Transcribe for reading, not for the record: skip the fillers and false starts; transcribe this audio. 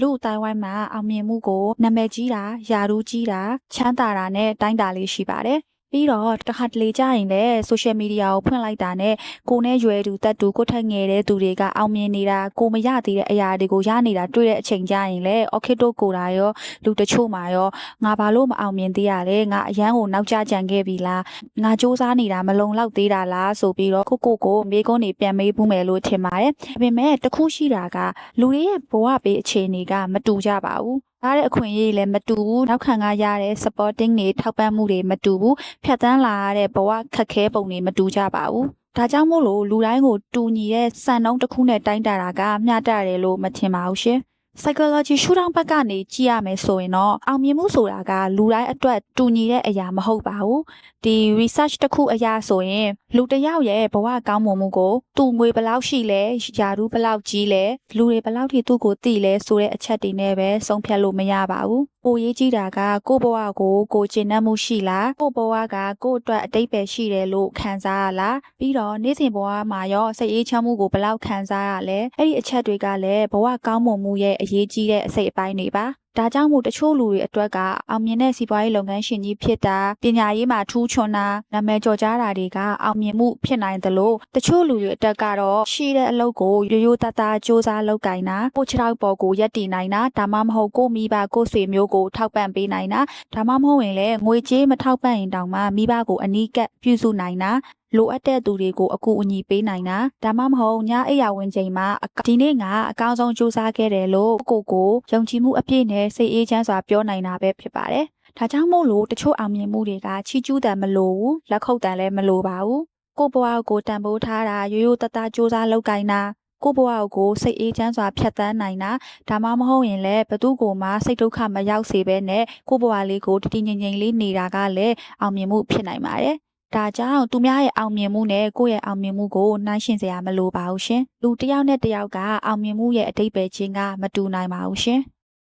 လူတိုင်ဝိုင်းမှာအောင်မြင်မှုကိုနာမည်ကြီးတာယာရူးကြီးတာချမ်းသာတာနဲ့တိုင်းတာလေးရှိပါတယ်ပြီးတော့တစ်ခါတလေကြာရင်လည်း social media ကိုဖွင့်လိုက်တာနဲ့ကိုနဲ့ရွယ်သူတက်သူကိုထက်ငယ်တဲ့သူတွေကအောင်မြင်နေတာကိုမရသေးတဲ့အရာတွေကိုရနေတာတွေ့တဲ့အချိန်ကြာရင်လည်း okay တို့ကိုတာရောလူတချို့မှာရောငါဘာလို့မအောင်မြင်သေးရလဲငါအရန်ကိုနောက်ကျကြံခဲ့ပြီလားငါစူးစမ်းနေတာမလုံလောက်သေးတာလားဆိုပြီးတော့ကိုမေးခွန်းတွေပြန်မေးဖို့မယ်လို့ထင်ပါတယ်ဒါပေမဲ့တခုရှိတာကလူတွေရဲ့ဘဝပေးအခြေအနေကမတူကြပါဘူးအားတဲ့အခွင့်အရေးလည်းမတူဘူးနောက်ခံကရတဲ့ supporting တွေထောက်ပံ့မှုတွေမတူဘူးဖြတ်တန်းလာရတဲ့ဘဝခက်ခဲပုံတွေမတူကြပါဘူးဒါကြောင့်မို့လို့လူတိုင်းကိုတူညီတဲ့စံနှုန်းတစ်ခုနဲ့တိုင်းတာတာကမျှတတယ်လို့မထင်ပါဘူးရှင်psychology ရှုထောင့်ဘက်ကနေကြည့်ရမယ်ဆိုရင်တော့အောင်မြင်မှုဆိုတာကလူတိုင်းအတွက်တူညီတဲ့အရာမဟုတ်ပါဘူးဒီ research တစ်ခုအရဆိုရင်လူတစ်ယောက်ရဲ့ဘဝကောင်းမွန်မှုကိုသူငွေဘယ်လောက်ရှိလဲယာရူးဘယ်လောက်ကြီးလဲလူတွေဘယ်လောက်ထိသူ့ကိုသိလဲဆိုတဲ့အချက်တွေနဲ့ပဲဆုံးဖြတ်လို့မရပါဘူးပိုရေးကြီးတာကကိုယ့်ဘဝကိုကျင့်တတ်မှုရှိလားကိုယ့်ဘဝကကိုယ့်အတွက်အတိတ်ပဲရှိတယ်လို့ခံစားရလားပြီးတော့နေ့စဉ်ဘဝမှာရောစိတ်အေးချမ်းမှုကိုဘယ်လောက်ခံစားရလဲအဲ့ဒီအချက်တွေကလည်းဘဝကောင်းမွန်မှုရဲ့အရေးကြီးတဲ့အစိတ်အပိုင်းတွေပါဒါကြောင့်မို့တချို့လူတွေအတွက်ကအောင်မြင်တဲ့စီးပွားရေးလုပ်ငန်းရှင်ကြီးဖြစ်တာပညာရေးမှာထူးချွန်တာနာမည်ကျော်ကြားတာတွေကအောင်မြင်မှုဖြစ်နိုင်သလိုတချို့လူတွေအတွက်ကတော့ရှိတဲ့အလုပ်ကိုရိုးရိုးသားသားစူးစမ်းလုပ်ကိုင်တာကိုခြေထောက်ပေါ်ကိုရက်တည်နိုင်တာဒါမှမဟုတ်ကိုမိဘကိုဆွေမျိုးကိုထောက်ပံ့ပေးနိုင်တာဒါမှမဟုတ်ရင်လည်းငွေကြေးမထောက်ပံ့ရင်တောင်မှမိဘကိုအနီးကပ်ပြုစုနိုင်တာလိုအပ်တဲ့သူတွေကိုအကူအညီပေးနိုင်တာဒါမှမဟုတ်ညအိယာဝင်ချိန်မှာဒီနေ့ငါအကောင်းဆုံးစူးစမ်းခဲ့တယ်လို့ကိုယုံကြည်မှုအပြည့်နဲ့စိတ်အေးချမ်းစွာပြောနိုင်တာပဲဖြစ်ပါတယ်ဒါကြောင့်မို့လို့တချို့အောင်မြင်မှုတွေကချီးကျူးတယ်မလို့ဘူးလက်ခုပ်တန်လည်းမလို့ပါဘူးကိုဘဝကိုတန်ဖိုးထားတာရိုးရိုးသားသားစူးစမ်းလုပ်ကိုင်တာကိုဘဝကိုစိတ်အေးချမ်းစွာဖြတ်သန်းနိုင်တာဒါမှမဟုတ်ရင်လည်းဘသူ့ကိုမှစိတ်ဒုက္ခမရောက်စေဘဲနဲ့ကိုဘဝလေးကိုတည်ငြိမ်ငြိမ်လေးနေတာကလည်းအောင်မြင်မှုဖြစ်နိုင်ပါတယ်ဒါကြောင့်သူများရဲ့အောင်မြင်မှုနဲ့ကိုယ့်ရဲ့အောင်မြင်မှုကိုနှိုင်းယှဉ်စရာမလိုပါဘူးရှင်လူတစ်ယောက်နဲ့တစ်ယောက်ကအောင်မြင်မှုရဲ့အတိတ်ပဲချင်းကမတူနိုင်ပါဘူးရှင်